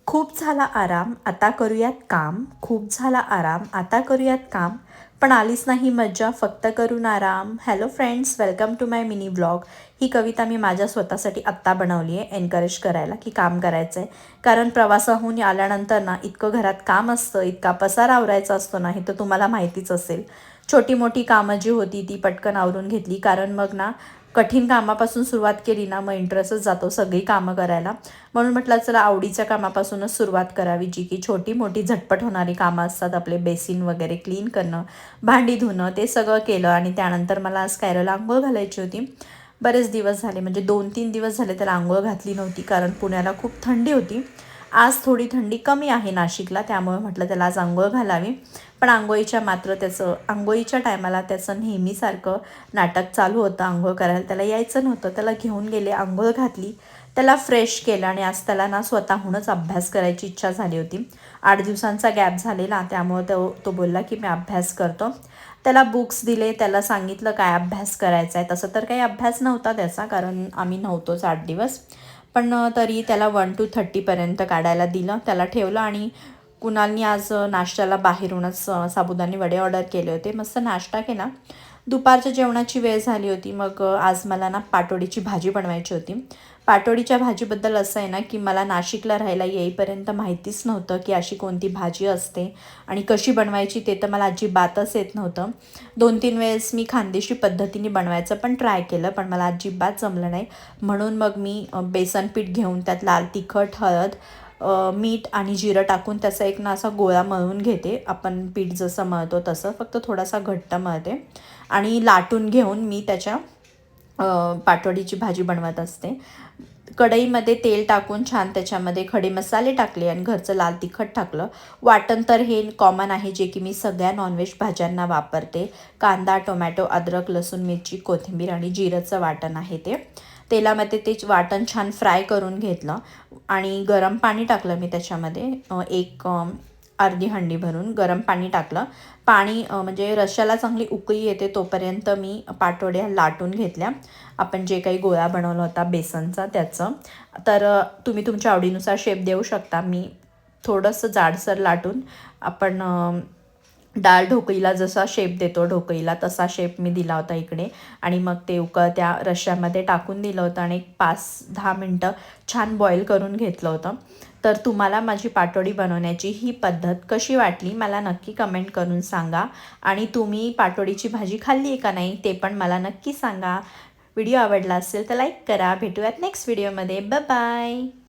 खूप झाला आराम आता करूयात काम, खूप झाला आराम आता करूयात काम, पण आलीच नाही मज्जा फक्त करून आराम. Hello friends, welcome to my mini blog. ही कविता मी माझ्या स्वतःसाठी आत्ता बनवली आहे, एनकरेज करायला की काम करायचं आहे. कारण प्रवासाहून आल्यानंतर ना इतकं घरात काम असतं, इतका पसारा आवरायचा असतो ना, हे तर तुम्हाला माहितीच असेल. छोटी मोठी कामं जी होती ती पटकन आवरून घेतली, कारण मग ना कठीण कामापासून सुरुवात केली ना मग इंटरेस्टच जातो सगळी कामं करायला. म्हणून म्हटलं चला आवडीच्या कामापासूनच सुरुवात करावी, जी की छोटी मोठी झटपट होणारी कामं असतात. आपले बेसिन वगैरे क्लीन करणं, भांडी धुणं, ते सगळं केलं. आणि त्यानंतर मला आज कायरोला आंघोळ घालायची होती. बरेच दिवस झाले, म्हणजे 2-3 दिवस झाले त्याला आंघोळ घातली नव्हती, कारण पुण्याला खूप थंडी होती. आज थोडी थंडी कमी आहे नाशिकला, त्यामुळे म्हटलं त्याला आज आंघोळ घालावी. पण आंघोळीच्या टायमाला त्याचं नेहमीसारखं नाटक चालू होतं. आंघोळ करायला त्याला यायचं नव्हतं. त्याला घेऊन गेले, आंघोळ घातली, त्याला फ्रेश केलं आणि आज त्याला ना स्वतःहूनच अभ्यास करायची इच्छा झाली होती. 8 दिवसांचा गॅप झालेला, त्यामुळे तो बोलला की मी अभ्यास करतो. त्याला बुक्स दिले, त्याला सांगितलं काय अभ्यास करायचा आहे. तसं तर काही अभ्यास नव्हता त्याचा, कारण आम्ही नव्हतोच 8 दिवस. पण तरी त्याला 1 to 30पर्यंत काढायला दिलं, त्याला ठेवलं. आणि कुणालनी आज नाश्त्याला बाहेरूनच साबुदाणे वडे ऑर्डर केले होते. मस्त नाश्ता केला. दुपारच्या जेवणाची वेळ झाली होती. मग आज मला ना पाटोडीची भाजी बनवायची होती. पाटोडीच्या भाजीबद्दल असं आहे ना की मला नाशिकला राहायला येईपर्यंत माहितीच नव्हतं की अशी कोणती भाजी असते आणि कशी बनवायची ते तर मला अजिबातच येत नव्हतं. 2-3 वेळेस मी खानदेशी पद्धतीने बनवायचं पण ट्राय केलं, पण मला अजिबात जमलं नाही. म्हणून मग मी बेसन पीठ घेऊन त्यात लाल तिखट, हळद, मीठ आणि जिरं टाकून त्याचा एक ना असा गोळा मळून घेते. आपण पीठ जसं मळतो तसं, फक्त थोडासा घट्ट मळते. आणि लाटून घेऊन मी त्याच्या पाटवडीची भाजी बनवत असते. कढईमध्ये तेल टाकून छान त्याच्यामध्ये खडे मसाले टाकले आणि घरचं लाल तिखट टाकलं. वाटण तर हे कॉमन आहे, जे की मी सगळ्या नॉनव्हेज भाज्यांना वापरते. कांदा, टोमॅटो, अद्रक, लसूण, मिरची, कोथिंबीर आणि जिरंचं वाटण आहे ते. तेलामध्ये ते वाटण छान फ्राय करून घेतलं आणि गरम पाणी टाकलं मी त्याच्यामध्ये. अर्धी हंडी भरून गरम पाणी टाकलं. पाणी म्हणजे रश्श्याला चांगली उकळी येते तोपर्यंत मी पाटवड्या लाटून घेतल्या. आपण जे काही गोळा बनवला होता बेसनचा त्याचं. तर तुम्ही तुमच्या आवडीनुसार शेप देऊ शकता. मी थोडंसं जाडसर लाटून आपण डाळ ढोकळीला जसा शेप देतो ढोकळीला तसा शेप मी दिला होता इकडे. आणि मग ते उकळत्या रश्श्यामध्ये टाकून दिलं होतं आणि 5-10 मिनटं छान बॉईल करून घेतलं होतं. तर तुम्हाला माझी पाटोडी बनवण्याची ही पद्धत कशी वाटली मला नक्की कमेंट करून सांगा. आणि तुम्ही पाटोडीची भाजी खाल्ली आहे का नाही ते पण मला नक्की सांगा. व्हिडिओ आवडला असेल तर लाईक करा. भेटूयात नेक्स्ट व्हिडिओमध्ये. Bye bye.